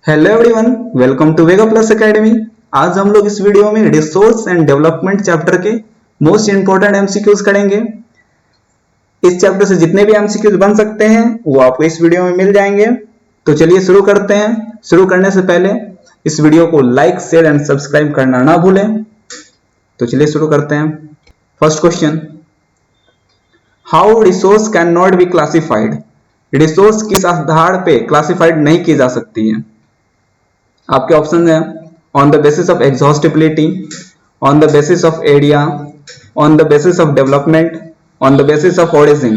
Hello everyone, welcome to Vega plus academy. आज हम लोग इस वीडियो में रिसोर्स एंड डेवलपमेंट चैप्टर के मोस्ट इंपोर्टेंट एमसीक्यूज करेंगे। इस चैप्टर से जितने भी एमसीक्यूज बन सकते हैं वो आपको इस वीडियो में मिल जाएंगे। तो चलिए शुरू करते हैं। शुरू करने से पहले इस वीडियो को लाइक, शेयर एंड सब्सक्राइब करना ना भूलें। तो चलिए शुरू करते हैं। First question, how resource can not be classified. Resource किस आधार पे क्लासिफाइड नहीं की जा सकती है? आपके ऑप्शन है on the basis of exhaustibility, on the basis of area, on the basis of development, on the basis of origin.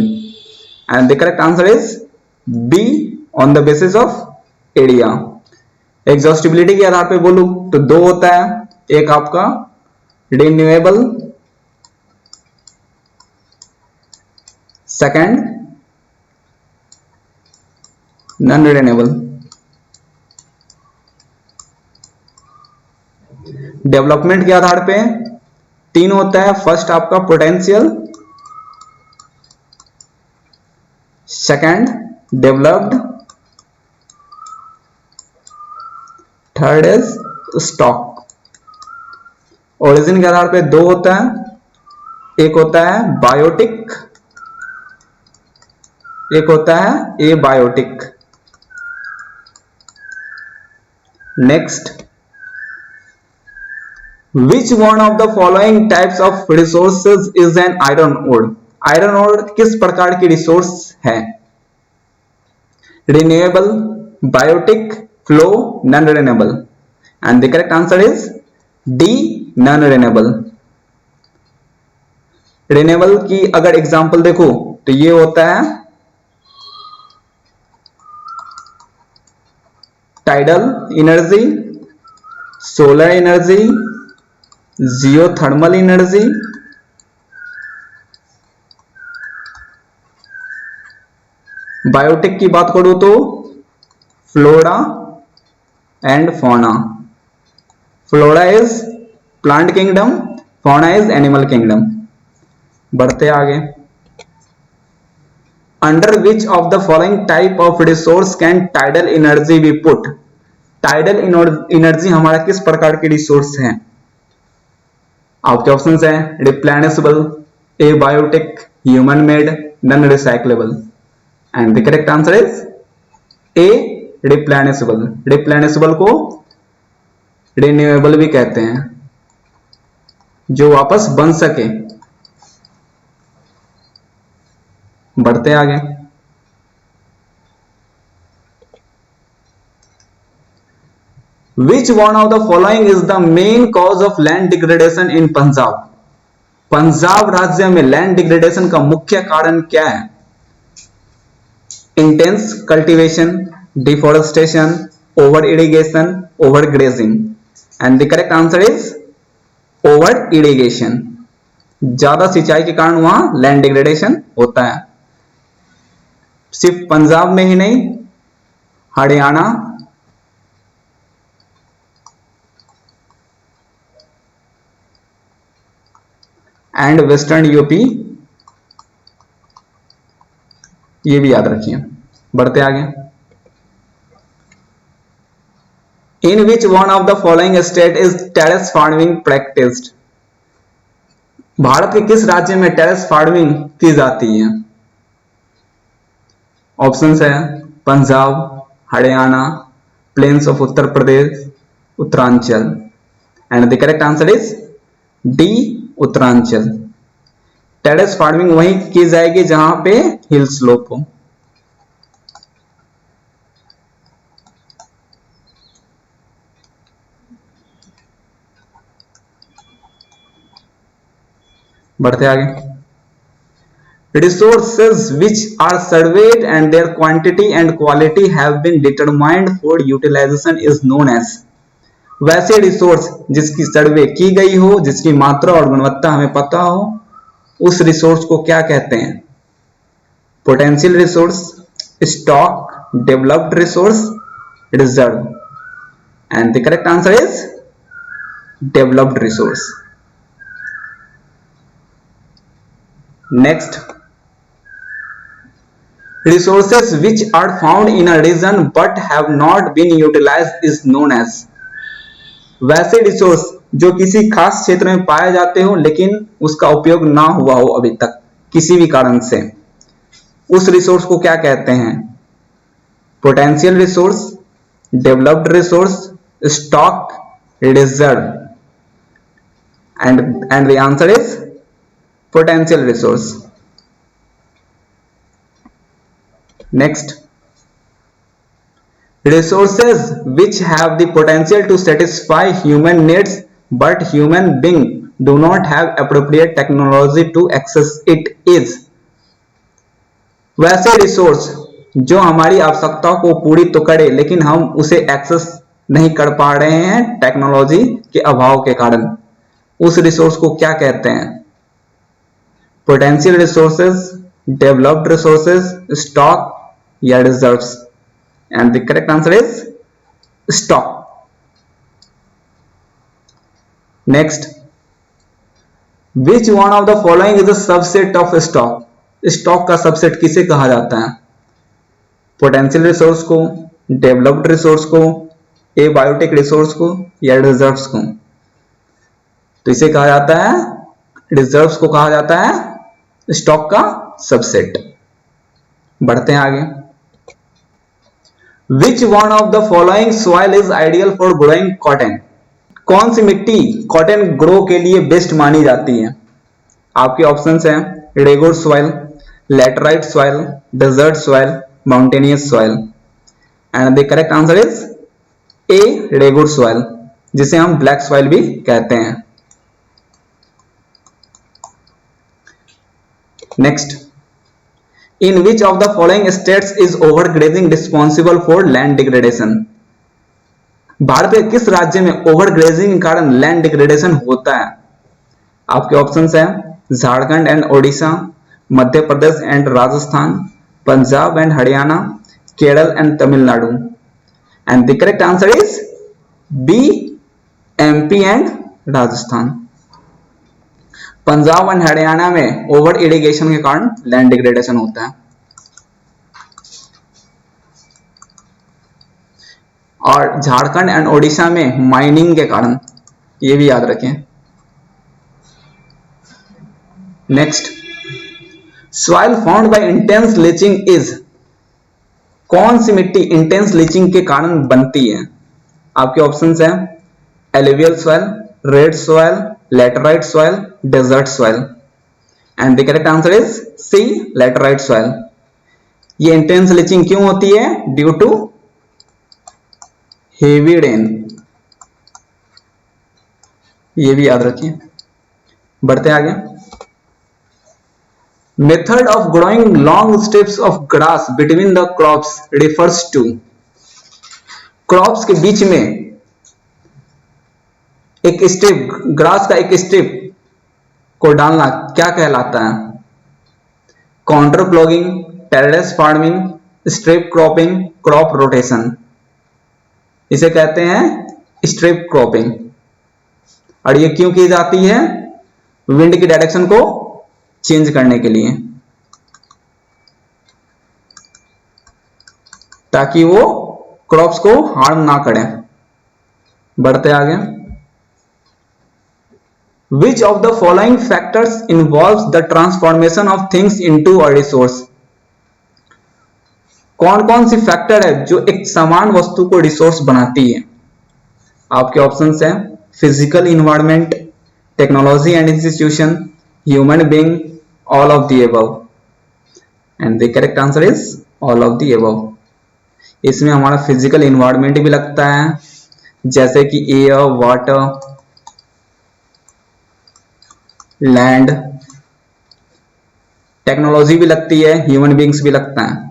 And the correct answer is B, on the basis of area. Exhaustibility के आधार पे बोलूं तो दो होता है, एक आपका renewable, second non renewable. Development के आधार पे तीन होता है, फर्स्ट आपका potential, second developed, third is stock. Origin के आधार पे दो होता है, एक होता है बायोटिक, एक होता है abiotic. Next, Which one of the following types of resources is an iron ore? Iron ore किस प्रकार की रिसोर्स है? Renewable, biotic, flow, non renewable. And the correct answer is D, non renewable. Renewable की अगर example देखो तो ये होता है tidal energy, solar energy, geothermal energy, biotic की बात करूं तो flora and fauna. Flora is plant kingdom, fauna is animal kingdom. बढ़ते आगे, under which of the following type of resource can tidal energy be put. Tidal energy हमारा किस प्रकार की रिसोर्स है? आपके ऑप्शंस हैं replenishable, abiotic, human made, non recyclable. And the correct answer is A, replenishable. Replenishable को renewable भी कहते हैं, जो वापस बन सके। बढ़ते आगे, Which one of the following is the main cause of land degradation in Punjab? Punjab राज्य में लैंड डिग्रेडेशन का मुख्य कारण क्या है? Intense cultivation, deforestation, over irrigation, over grazing. And the correct answer is over irrigation. ज्यादा सिंचाई के कारण वहां लैंड डिग्रेडेशन होता है। सिर्फ पंजाब में ही नहीं, हरियाणा, एंड वेस्टर्न यूपी, ये भी याद रखिए। बढ़ते आगे, in which one of the following state is terrace farming practised. Bharat के किस राज्य में टेरेस फार्मिंग की जाती है? ऑप्शंस है Punjab, Haryana, plains of Uttar Pradesh, Uttaranchal. And the correct answer is D, Uttaranchal. Terrace farming वहीं की जाएगी जहां पे हिल स्लोप हो। बढ़ते आगे, resources which are surveyed and their quantity and quality have been determined for utilization is known as। वैसे रिसोर्स जिसकी सर्वे की गई हो, जिसकी मात्रा और गुणवत्ता हमें पता हो, उस रिसोर्स को क्या कहते हैं? Potential resource, stock, developed resource, reserve. And the correct answer is developed resource. Next, Resources which are found in a region but have not been utilized is known as। वैसे रिसोर्स जो किसी खास क्षेत्र में पाए जाते हो लेकिन उसका उपयोग ना हुआ हो अभी तक किसी भी कारण से, उस रिसोर्स को क्या कहते हैं? Potential resource, developed resource, stock, reserve. And the answer is potential resource. Next, resources which have the potential to satisfy human needs but human being do not have appropriate technology to access it is। वैसे resource जो हमारी आवश्यकताओं को पूरी तो करे लेकिन हम उसे एक्सेस नहीं कर पा रहे हैं टेक्नोलॉजी के अभाव के कारण, उस रिसोर्स को क्या कहते हैं? Potential resources, developed resources, stock या reserves. And the correct answer is stock। Next, which one of the following is a subset of stock? Stock का सबसेट किसे कहा जाता है? पोटेंशियल रिसोर्स को, डेवलप्ड रिसोर्स को, ए बायोटेक रिसोर्स को या रिजर्व्स को? तो इसे कहा जाता है, रिजर्व्स को कहा जाता है स्टॉक का सबसेट। बढ़ते हैं आगे। Which one of the following soil is ideal for growing cotton? कौन सी मिट्टी कॉटन ग्रो के लिए बेस्ट मानी जाती है? आपके ऑप्शंस हैं regular soil, laterite soil, desert soil, mountainous soil. And the correct answer is A regular soil, जिसे हम ब्लैक सॉइल भी कहते हैं। Next, In which of the following states is overgrazing responsible for land degradation? Bharat के किस राज्य में overgrazing के कारण लैंड डिग्रेडेशन होता है? आपके ऑप्शंस हैं Jharkhand and Odisha, Madhya Pradesh and Rajasthan, Punjab and Haryana, Kerala and Tamil Nadu. And the correct answer is B, MP and Rajasthan. Punjab and Haryana में ओवर इरिगेशन के कारण लैंड डिग्रेडेशन होता है। और झारखंड एंड ओडिशा में माइनिंग के कारण, ये भी याद रखें। Next, soil found by intense leaching is. कौन सी मिट्टी इंटेंस लीचिंग के कारण बनती है? आपके ऑप्शंस हैं alluvial soil, red soil, laterite soil, desert soil. And the correct answer is C, laterite soil. ये इंटेंस लीचिंग क्यों होती है? Due to heavy rain. ये भी याद रखिए। बढ़ते आगे। Method of growing long strips of grass between the crops refers to. Crops के बीच में एक स्ट्रिप, ग्रास का एक स्ट्रिप को डालना क्या कहलाता है? Counter ploughing, terrace farming, strip cropping, crop rotation. इसे कहते हैं स्ट्रिप क्रॉपिंग। और ये क्यों की जाती है? विंड की डायरेक्शन को चेंज करने के लिए, ताकि वो क्रॉप्स को हार्म ना करें। बढ़ते आगे। Which of the following factors involves the transformation of things into a resource? कौन कौन सी फैक्टर है जो एक समान वस्तु को रिसोर्स बनाती है? आपके ऑप्शंस हैं physical environment, technology and institution, human being, all of the above. And the correct answer is all of the above. इसमें हमारा फिजिकल इन्वायरमेंट भी लगता है, जैसे कि एयर, वाटर, लैंड। टेक्नोलॉजी भी लगती है, ह्यूमन बीइंग्स भी लगता है।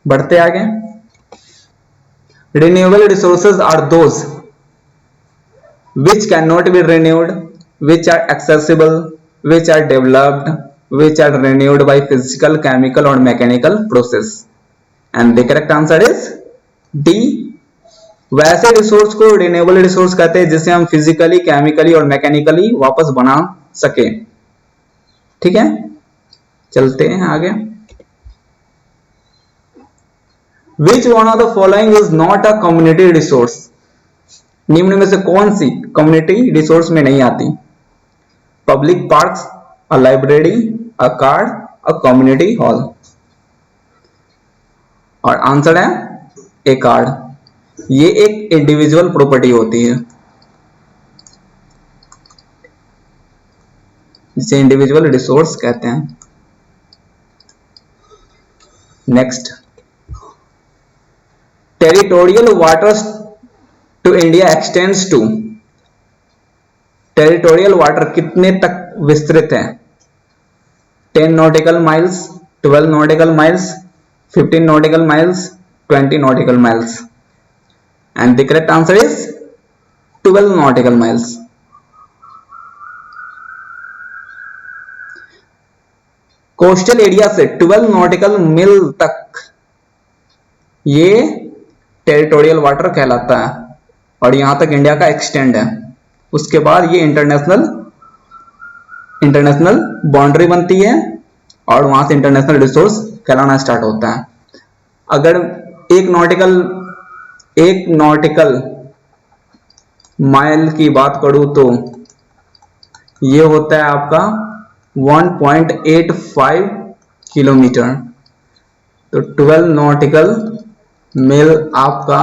बढ़ते आगे। Renewable resources are those which cannot be renewed, which are accessible, which are developed, which are renewed by physical, chemical or mechanical process. And the correct answer is D. वैसे resource को renewable resource कहते हैं जिसे हम physically, chemically और mechanically वापस बना सके। ठीक है, चलते हैं आगे। विच one of the following is not a community resource, निम्न में से कौन सी कम्युनिटी रिसोर्स में नहीं आती? Public parks, a library, a card, a community hall. और आंसर है ए कार्ड। ये एक इंडिविजुअल प्रॉपर्टी होती है जिसे इंडिविजुअल रिसोर्स कहते हैं। Next, territorial waters to India extends to, territorial water कितने तक विस्तृत है? 10 nautical miles, 12 nautical miles, 15 nautical miles, 20 nautical miles. And the correct answer is 12 nautical miles. Coastal area से 12 नॉटिकल मील तक ये टेरिटोरियल वाटर कहलाता है और यहां तक इंडिया का एक्सटेंड है। उसके बाद ये इंटरनेशनल बाउंड्री बनती है और वहां से इंटरनेशनल रिसोर्स कहलाना स्टार्ट होता है। अगर एक नॉटिकल माइल की बात करूं तो ये होता है आपका 1.85 किलोमीटर। तो 12 नॉटिकल मील आपका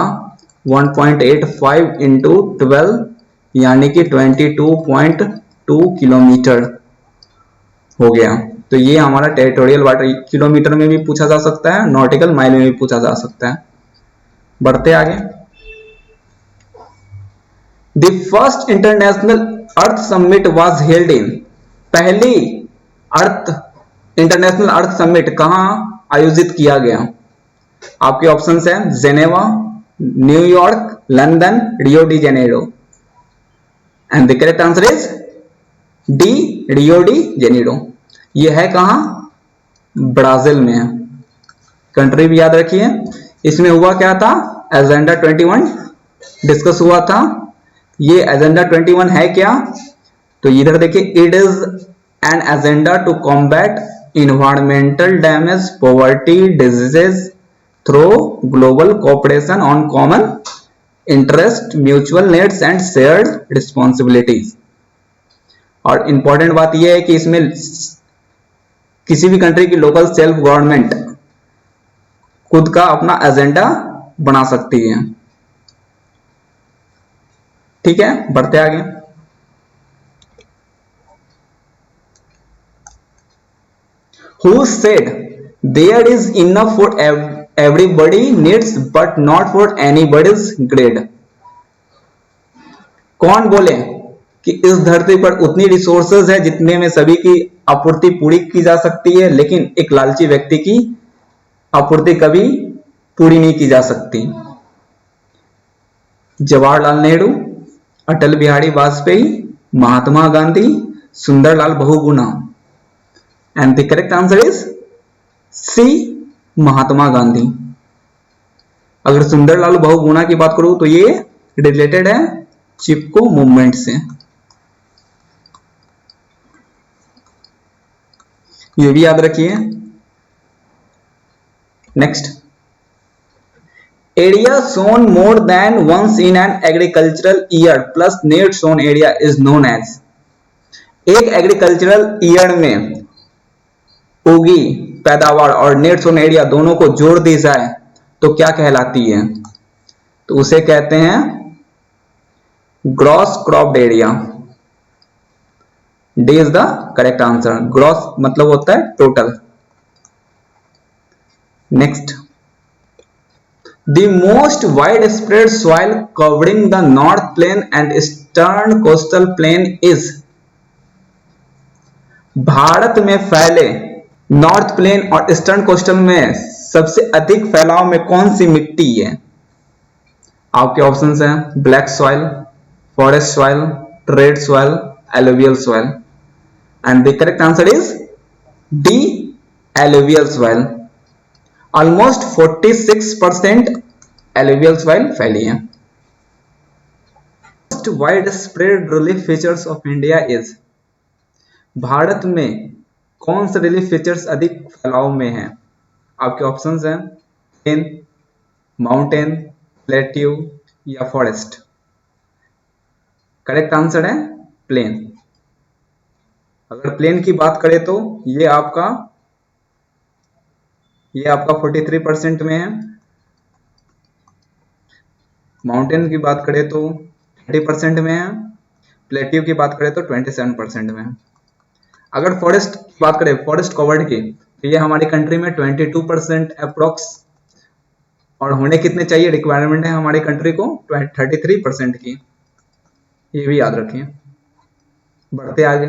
1.85 इंटू 12 यानी कि 22.2 किलोमीटर हो गया। तो ये हमारा टेरिटोरियल वाटर, किलोमीटर में भी पूछा जा सकता है, नॉटिकल माइल में भी पूछा जा सकता है। बढ़ते आगे। The first international earth summit was held in, पहली इंटरनेशनल अर्थ समिट कहां आयोजित किया गया? आपके ऑप्शंस हैं Geneva, New York, London, Rio de Janeiro. And the correct answer is D, Rio de Janeiro. ये है कहां? ब्राजील में है। कंट्री भी याद रखिए। इसमें हुआ क्या था? एजेंडा 21 डिस्कस हुआ था। ये एजेंडा 21 है क्या? तो इधर देखिए, it is an agenda to combat environmental damage, poverty, diseases through global cooperation on common interest, mutual needs and shared responsibilities. और इंपॉर्टेंट बात यह है कि इसमें किसी भी कंट्री की लोकल सेल्फ गवर्नमेंट खुद का अपना एजेंडा बना सकती है। ठीक है, बढ़ते आगे। Who said there is enough for everybody needs but not for anybody's greed? कौन बोले कि इस धरती पर उतनी रिसोर्सेज है जितने में सभी की आपूर्ति पूरी की जा सकती है, लेकिन एक लालची व्यक्ति की आपूर्ति कभी पूरी नहीं की जा सकती? Jawaharlal Nehru, Atal Bihari Vajpayee, Mahatma Gandhi, Sunderlal Bahuguna. And the correct answer is C, Mahatma Gandhi. अगर सुंदरलाल बहुगुणा की बात करूं तो ये रिलेटेड है चिपको मूवमेंट से। ये भी याद रखिए। Next, area sown more than once in an agricultural year plus net sown area is known as. एक एग्रीकल्चरल ईयर में उगी पैदावार और नेट सोन एरिया दोनों को जोड़ दी जाए तो क्या कहलाती है? तो उसे कहते हैं gross cropped area. D is the correct answer. Gross मतलब होता है total. Next, the most wide spread soil covering the north plain and eastern coastal plain is. Bharat में फैले नॉर्थ प्लेन और ईस्टर्न कोस्टल में सबसे अधिक फैलाव में कौन सी मिट्टी है? आपके ऑप्शंस हैं black soil, forest soil, red soil, alluvial soil. And the correct answer is D, alluvial soil. Almost 46% alluvial soil फैली है। Most wide spread relief features of India is. Bharat में कौन से रिलीफ फीचर्स अधिक फैलाव में हैं? आपके ऑप्शंस हैं प्लेन, माउंटेन, प्लेट्यू या फॉरेस्ट? करेक्ट आंसर है प्लेन। अगर प्लेन की बात करें तो ये आपका 43% में है। माउंटेन की बात करें तो 30% में है। प्लेट्यू की बात करें तो 27% में है। अगर फॉरेस्ट की बात करें, फॉरेस्ट कवर्ड की, तो ये हमारी कंट्री में 22% अप्रोक्स, और होने कितने चाहिए, रिक्वायरमेंट है हमारी कंट्री को 33% की। ये भी याद रखिए। बढ़ते आगे।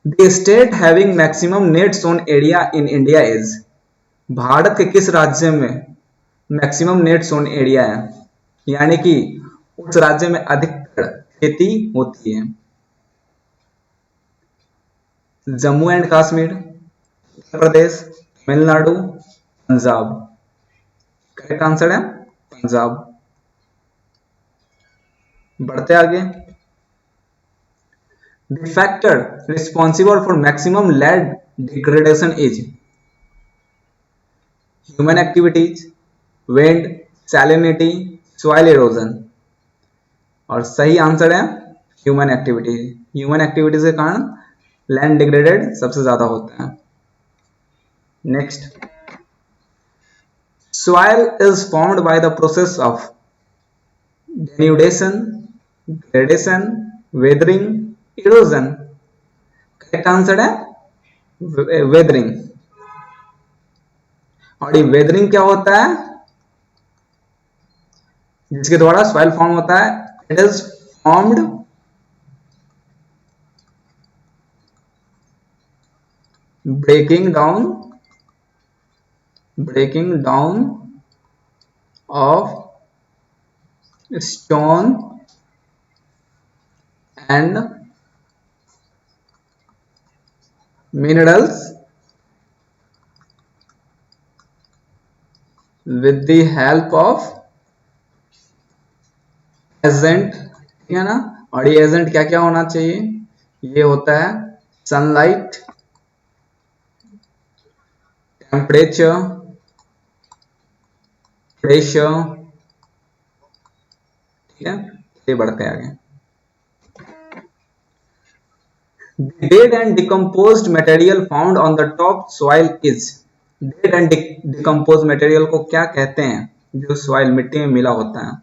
The state having maximum net sown area in India is? Bharat के किस राज्य में मैक्सिमम नेट सोन एरिया है, यानी कि उस राज्य में अधिकतर खेती होती है? Jammu and Kashmir, Uttar Pradesh, Tamil Nadu, Punjab? Correct answer है पंजाब। बढ़ते आगे। The factor responsible for maximum land degradation is? Human activities, wind, salinity, soil erosion? और सही आंसर है ह्यूमन एक्टिविटीज। ह्यूमन एक्टिविटीज के कारण लैंड डिग्रेडेड सबसे ज्यादा होता है। Next. Soil is formed by the process of denudation, gradation, weathering, erosion? Correct answer है वेदरिंग। और ये वेदरिंग क्या होता है, जिसके द्वारा सॉइल फॉर्म होता है? It is formed breaking down of stone and minerals with the help of agent, ठीक है ना? और ये एजेंट क्या क्या होना चाहिए? ये होता है सनलाइट, टेम्परेचर, प्रेशर, ठीक है? ये बढ़ते आगे। Dead and decomposed material found on the top soil is? Dead and decompose material को क्या कहते हैं जो सॉइल मिट्टी में मिला होता है?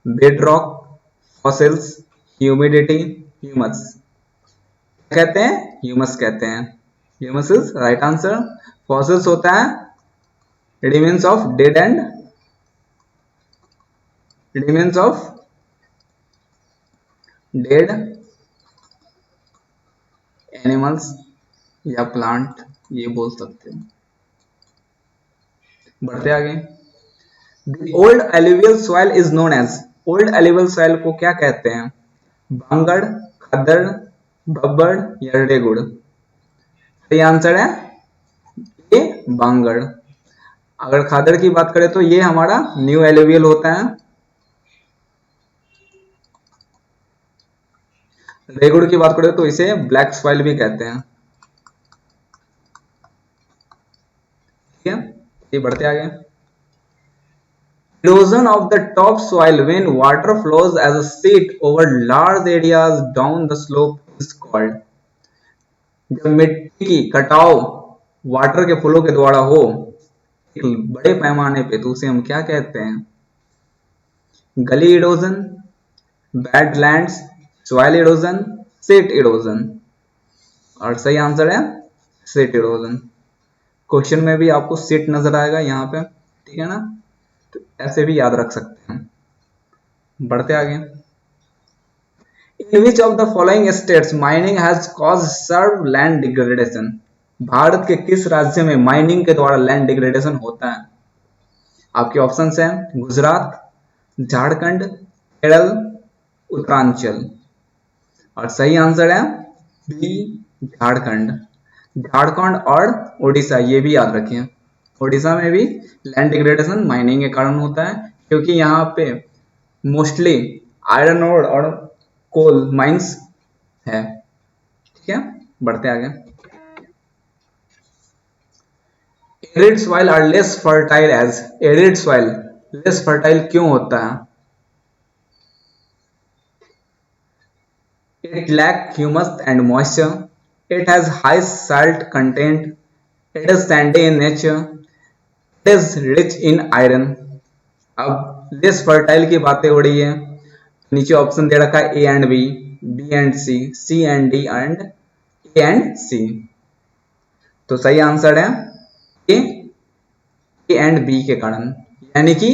Bed rock, fossils, humidity, humus? कहते हैं ह्यूमस कहते हैं। Humus is right answer. Fossils होता है रिमेन्स ऑफ डेड एनिमल्स या प्लांट, ये बोल सकते हैं। बढ़ते आगे। The old alluvial soil is known as? Old alluvial soil को क्या कहते हैं? बांगड़, खद्दड़, बब्बड़ या रेगुड़? सही आंसर है ये बांगड़। अगर खादड़ की बात करें तो ये हमारा न्यू एलुवियल होता है। रेगुड़ की बात करें तो इसे ब्लैक सॉइल भी कहते हैं। ठीक है, ये बढ़ते आगे। Erosion of the topsoil when water flows as a sheet over large areas down the slope is called? जब मिट्टी की कटाव वाटर के फ्लो के द्वारा हो एक बड़े पैमाने पे तो उसे हम क्या कहते हैं? गली erosion, badlands, soil erosion, seat erosion? और सही आंसर है सीट इरोजन। क्वेश्चन में भी आपको सीट नजर आएगा यहाँ पे, ठीक है ना? तो ऐसे भी याद रख सकते हैं। बढ़ते आगे। In which of the following states mining has caused severe land degradation? Bharat के किस राज्य में माइनिंग के द्वारा लैंड डिग्रेडेशन होता है? आपके ऑप्शंस हैं गुजरात, झारखंड, केरल, उत्तरांचल? और सही आंसर है बी झारखंड। झारखंड और उड़ीसा, ये भी याद रखिए। उड़ीसा में भी लैंड डिग्रेडेशन माइनिंग के कारण होता है, क्योंकि यहाँ पे मोस्टली आयरन ओर और कोल माइंस है। ठीक है, बढ़ते आगे। Arid soil are less fertile as, arid soil less fertile क्यों होता है? It lacks humus and moisture. It has high salt content. It is sandy in nature. It is rich in iron. अब less fertile की बातें हो रही है, नीचे ऑप्शन दे रखा है A and B and C and D and A and C. तो सही आंसर है ए एंड बी के कारण, यानी कि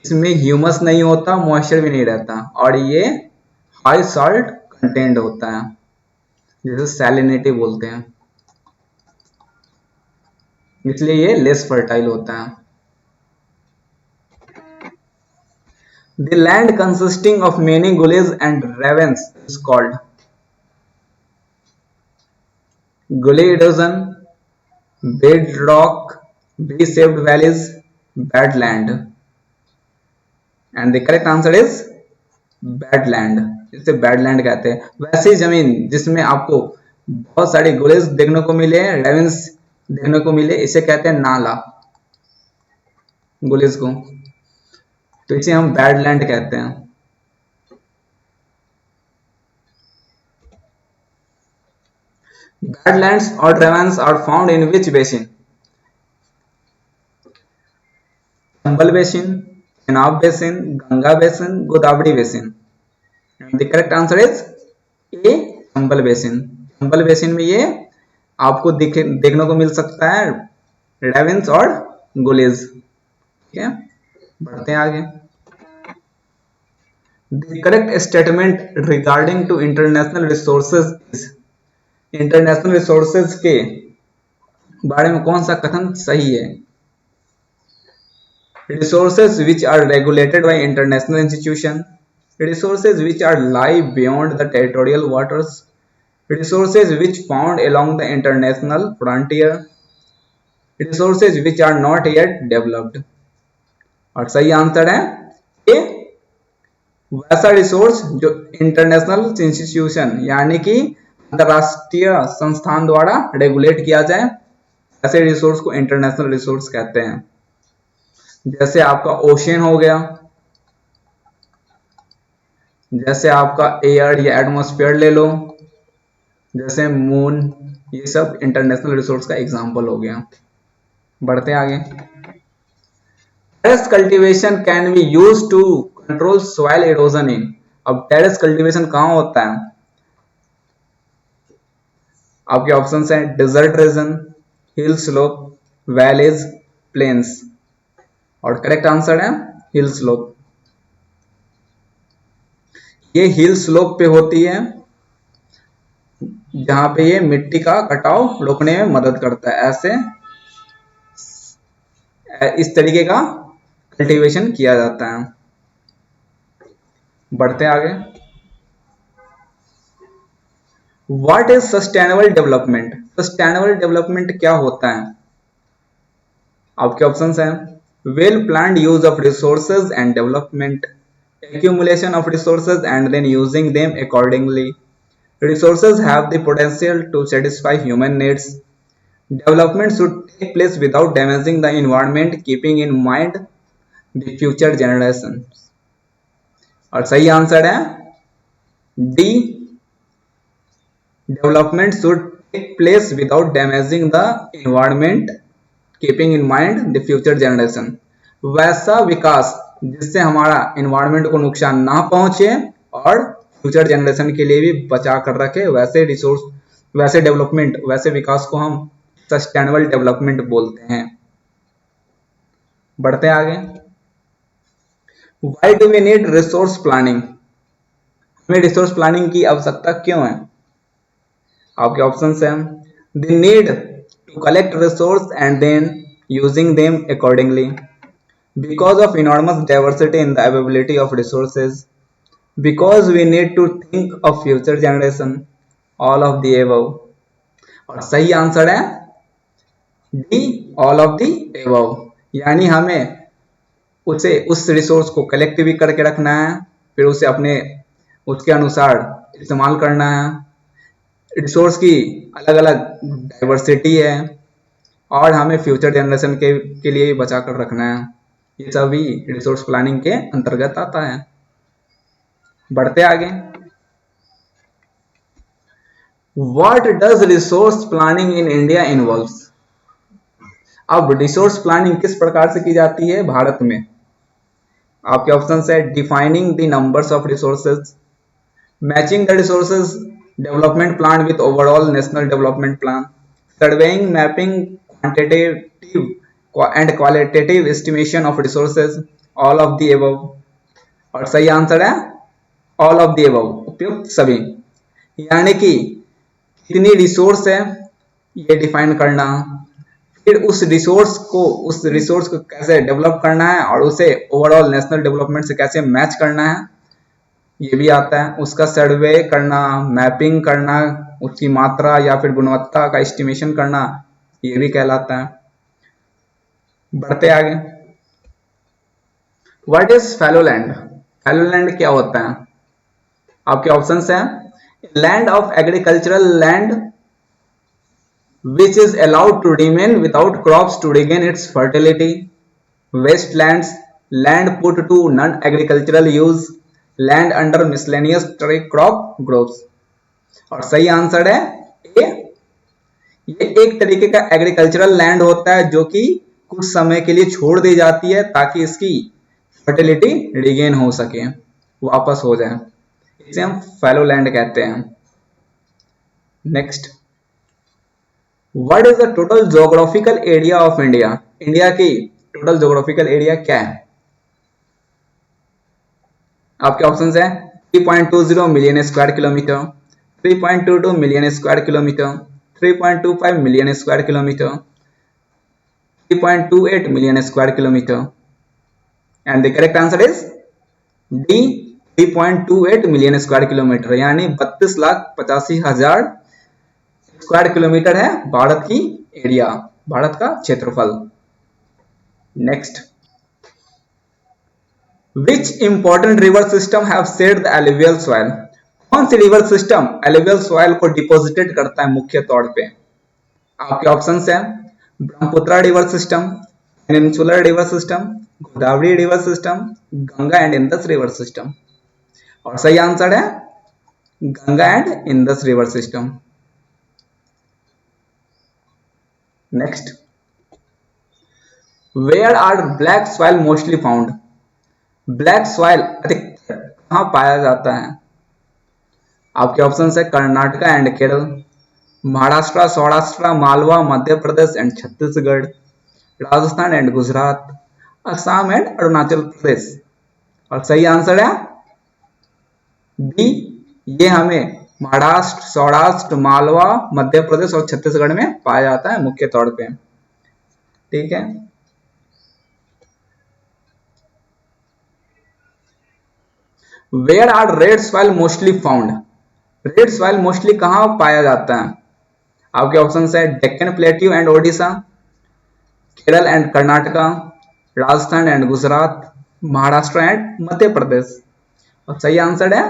इसमें ह्यूमस नहीं होता, मॉइस्चर भी नहीं रहता, और ये हाई सॉल्ट कंटेंट होता है, जिसे सैलिनिटी बोलते हैं, इसलिए ये लेस फर्टाइल होता है। The land consisting of many gullies and ravines is called gully erosion, bedrock, V-shaped valleys, badland, and the correct answer is badland. इसे badland कहते हैं। वैसी जमीन जिसमें आपको बहुत सारी गुलेज देखने को मिले, रेवेंस देखने को मिले, इसे कहते हैं नाला, गुलेज को, तो इसे हम बैडलैंड कहते हैं। Badlands or ravines are found in which basin? Chambal basin, Chenab basin, Ganga basin, Godavari basin. And the correct answer is A, Chambal basin. Chambal basin में ये आपको देखने को मिल सकता है रेवेंस और गुलेज। ठीक है, बढ़ते हैं आगे। The correct statement regarding to international resources is, international resources के बारे में कौन सा कथन सही है? Resources which are regulated by international institution, resources which are lie beyond the territorial waters, resources which found along the international frontier, resources which are not yet developed। और सही आंसर है ए, वैसा रिसोर्स जो इंटरनेशनल इंस्टीट्यूशन यानी कि अंतरराष्ट्रीय संस्थान द्वारा रेगुलेट किया जाए, ऐसे रिसोर्स को इंटरनेशनल रिसोर्स कहते हैं। जैसे आपका ओशन हो गया, जैसे आपका एयर या एटमॉस्फेयर ले लो, जैसे मून, ये सब इंटरनेशनल रिसोर्स का एग्जांपल हो गया। बढ़ते आगे। Terrace cultivation can be used to control soil erosion in. अब टेरेस कल्टीवेशन कहां होता है? आपके ऑप्शंस हैं desert region, hill slope, valleys, plains, और करेक्ट आंसर है हिल स्लोप। ये हिल स्लोप पे होती है जहां पे ये मिट्टी का कटाव रोकने में मदद करता है। ऐसे इस तरीके का कल्टीवेशन किया जाता है। बढ़ते आगे। What is sustainable development? Sustainable development क्या होता है? आपके ऑप्शंस हैं well planned use of resources and development, accumulation of resources and then using them accordingly, resources have the potential to satisfy human needs, development should take place without damaging the environment keeping in mind the future generations। और सही answer है D, development should take place without damaging the environment keeping in mind the future generation. वैसा विकास जिससे हमारा environment को नुकसान ना पहुंचे और फ्यूचर जनरेशन के लिए भी बचा कर रखे, वैसे रिसोर्स, वैसे डेवलपमेंट, वैसे विकास को हम सस्टेनेबल डेवलपमेंट बोलते हैं। बढ़ते आगे। Why do we need resource planning? हमें रिसोर्स प्लानिंग की आवश्यकता क्यों है? आपके ऑप्शंस हैं the need to collect resource and then using them accordingly, because of enormous diversity in the availability of resources, because we need to think of future generation, all of the above। और सही answer है D, all of the above, यानी हमें उस resource को collect भी करके रखना है, फिर उसे अपने उसके अनुसार इस्तेमाल करना है। रिसोर्स की अलग अलग डाइवर्सिटी है और हमें फ्यूचर जनरेशन के लिए भी बचा कर रखना है। ये सभी रिसोर्स प्लानिंग के अंतर्गत आता है। बढ़ते आगे। What does resource planning in India involves? अब रिसोर्स प्लानिंग किस प्रकार से की जाती है भारत में? आपके ऑप्शन है defining the numbers of resources, matching the resources development plan with overall national development plan, surveying mapping quantitative and qualitative estimation of resources, all of the above. और सही आंसर है ऑल ऑफ द एबव, उपयुक्त सभी। यानी कि कितनी resource है ये डिफाइन करना, फिर उस रिसोर्स को कैसे डेवलप करना है और उसे ओवरऑल नेशनल डेवलपमेंट से कैसे मैच करना है ये भी आता है। उसका सर्वे करना, मैपिंग करना, उसकी मात्रा या फिर गुणवत्ता का एस्टिमेशन करना, ये भी कहलाता है। बढ़ते आगे। What is फैलोलैंड? फैलोलैंड क्या होता है? आपके ऑप्शंस हैं land of agricultural land which is allowed to remain without crops to regain its fertility, wastelands, land put to non-agricultural use, land under miscellaneous crop groups। और सही आंसर है ए। ये एक तरीके का एग्रीकल्चरल लैंड होता है जो कि कुछ समय के लिए छोड़ दी जाती है ताकि इसकी फर्टिलिटी रिगेन हो सके, वापस हो जाए। इसे हम फैलो लैंड कहते हैं। Next, what is the total geographical area of India? India की टोटल जोग्राफिकल एरिया क्या है? आपके ऑप्शंस है 3.20 million square kilometre, 3.22 million square kilometre, 3.25 million square kilometre, 3.28 million square kilometre. And the correct answer is D 3.28 million square kilometre, यानी 32,85,000 square kilometre है भारत की area, Bharat का क्षेत्रफल। Next, which important river system have shed the alluvial soil? कौन सी river system alluvial soil को deposited करता है मुख्य तौर पे? आपके ऑप्शंस हैं Brahmaputra river system, peninsular river system, Godavari river system, Ganga and Indus river system. और सही आंसर है Ganga and Indus river system. Next, where are black soil mostly found? Black soil अधिकतर कहां पाया जाता है? आपके ऑप्शन है Karnataka and Kerala, Maharashtra, Saurashtra, Malwa, Madhya Pradesh and Chhattisgarh, Rajasthan and Gujarat, Assam and Arunachal Pradesh. और सही आंसर है बी, ये हमें महाराष्ट्र, सौराष्ट्र, मालवा, मध्य प्रदेश और छत्तीसगढ़ में पाया जाता है मुख्य तौर पे। ठीक है। Where are red soil mostly found? Red soil mostly कहां पाया जाता है? आपके ऑप्शन है Deccan plateau and Odisha, Kerala and Karnataka, Rajasthan and Gujarat, Maharashtra and Madhya Pradesh. और सही आंसर है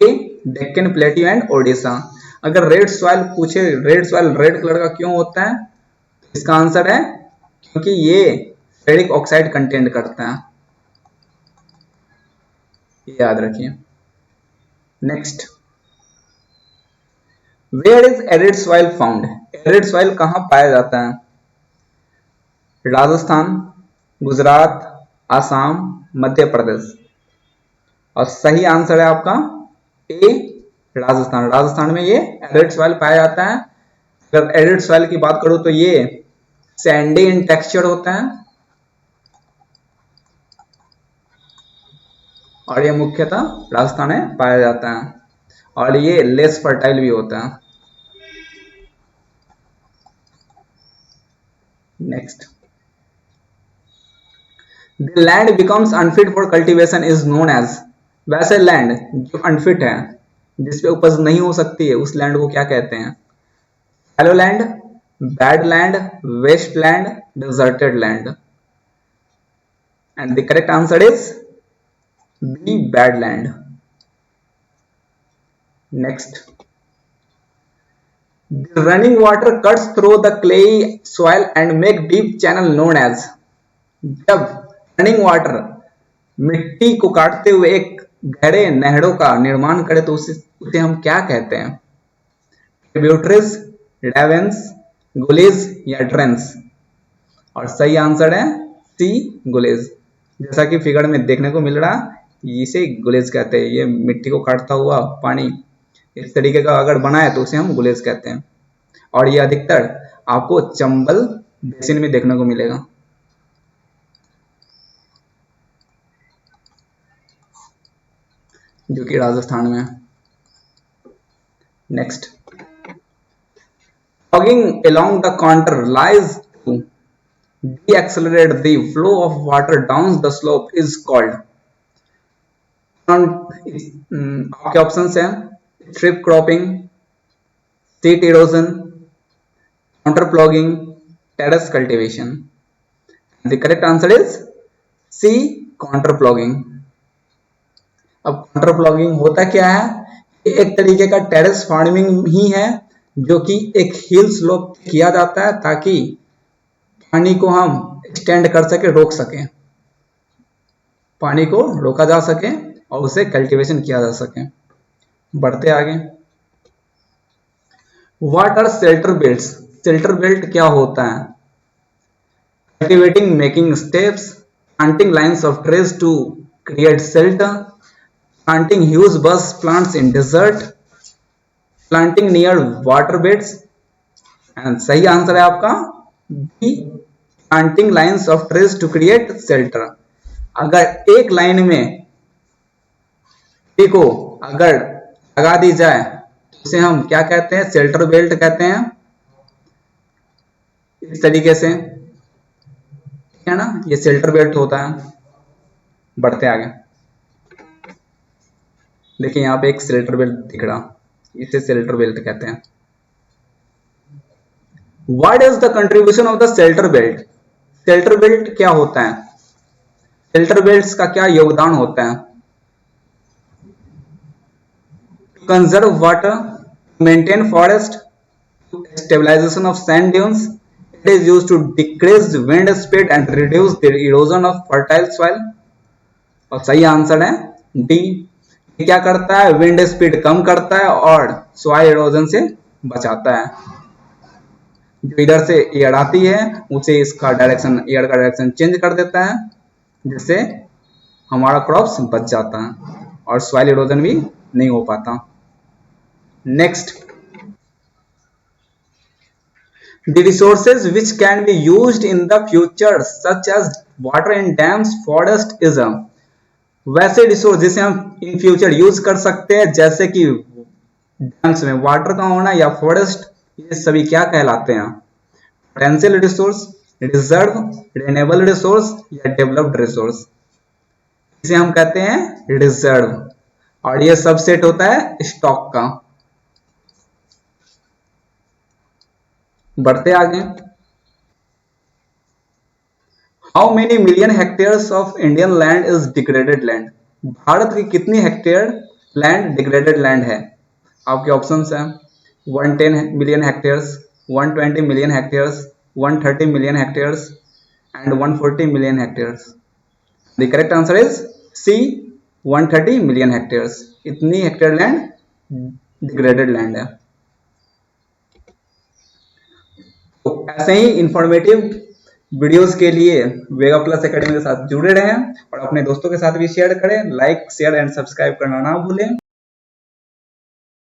A, Deccan plateau and Odisha. अगर रेड सॉइल पूछे, रेड सॉइल रेड कलर का क्यों होता है, तो इसका आंसर है क्योंकि ये फेरिक ऑक्साइड कंटेंट करता है, ये याद रखिए। Next, where is arid soil found? Arid soil कहां पाया जाता है? राजस्थान, गुजरात, आसाम, मध्य प्रदेश। और सही आंसर है आपका ए, राजस्थान। राजस्थान में ये एरिड सॉइल पाया जाता है। अगर एरिड सॉइल की बात करूं तो ये सैंडी इन टेक्सचर होता है और ये मुख्यतः राजस्थान में पाया जाता है और ये लेस फर्टाइल भी होता है। Next, the land becomes unfit for cultivation is known as? वैसे लैंड जो अनफिट है, जिसपे उपज नहीं हो सकती है, उस लैंड को क्या कहते हैं? Fallow land, bad land, waste land, deserted land. And the correct answer is B, bad land. Next, running water cuts through the clayey soil and make deep channel known as. जब running water मिट्टी को काटते हुए एक गहरे नहरों का निर्माण करे तो उसे हम क्या कहते हैं? ट्रिब्यूटरीज, रेवेंस, गुलेज या ड्रेन्स। और सही आंसर है सी, गुलेज। जैसा कि फिगर में देखने को मिल रहा, इसे गुलेज कहते हैं। ये मिट्टी को काटता हुआ पानी इस तरीके का अगर बना है तो उसे हम गुलेज कहते हैं। और ये अधिकतर आपको चंबल बेसिन में देखने को मिलेगा। जो कि राजस्थान में है। Next, Plugging along the contour lies to deaccelerate the flow of water down the slope is called। आपके ऑप्शन हैं strip cropping, sheet erosion, contour ploughing, terrace cultivation. The correct answer is C, contour ploughing. अब contour ploughing होता क्या है? एक तरीके का terrace farming ही है जो कि एक हिल स्लोप किया जाता है ताकि पानी को हम स्टैंड कर सके, रोक सके, पानी को रोका जा सके और उसे कल्टीवेशन किया जा सके। बढ़ते आगे, what are shelter belts? Shelter belt क्या होता है? Cultivating making steps, planting lines of trees to create shelter, planting huge bush plants in desert, planting near water beds. And सही आंसर है आपका B, planting lines of trees to create shelter. अगर एक line में tree को अगर लगा दी जाए तो उसे हम क्या कहते हैं? शेल्टर बेल्ट कहते हैं। इस तरीके से, है ना, ये शेल्टर बेल्ट होता है। बढ़ते आगे, देखिए यहाँ पे एक शेल्टर बेल्ट दिख रहा, इसे शेल्टर बेल्ट कहते हैं। What is the contribution of the shelter belt? Shelter belt क्या होता है? शेल्टर बेल्ट्स का क्या योगदान होता है? Conserve water, maintain forest, stabilisation of sand dunes, it is used to decrease wind speed and reduce the erosion of fertile soil. और सही आंसर है डी, क्या करता है? विंड स्पीड कम करता है और सॉइल इरोजन से बचाता है। जो इधर से एयर आती है उसे इसका डायरेक्शन, एयर का डायरेक्शन चेंज कर देता है, जिससे हमारा क्रॉप्स बच जाता है और सॉइल इरोजन भी नहीं हो पाता। Next, the resources which can be used in the future such as water in dams, forest is a. वैसे रिसोर्स जिसे हम इन फ्यूचर यूज कर सकते हैं, जैसे कि डैम्स में वाटर का होना या फॉरेस्ट, ये सभी क्या कहलाते हैं? Potential resource, reserve, renewable resource या डेवलप्ड रिसोर्स। इसे हम कहते हैं रिजर्व, और ये सबसेट होता है स्टॉक का। बढ़ते आगे, how many million hectares of Indian land is degraded land? Bharat की कितनी हेक्टेयर लैंड डिग्रेडेड लैंड है? आपके ऑप्शंस हैं 110 million hectares, 120 million hectares, 130 million hectares and 140 million hectares. The correct answer is C, 130 million hectares. इतनी hectare land degraded land है। तो ऐसे ही informative videos के लिए वेगा प्लस एकेडमी के साथ जुड़े रहें और अपने दोस्तों के साथ भी शेयर करें। लाइक, शेयर एंड सब्सक्राइब करना ना भूलें।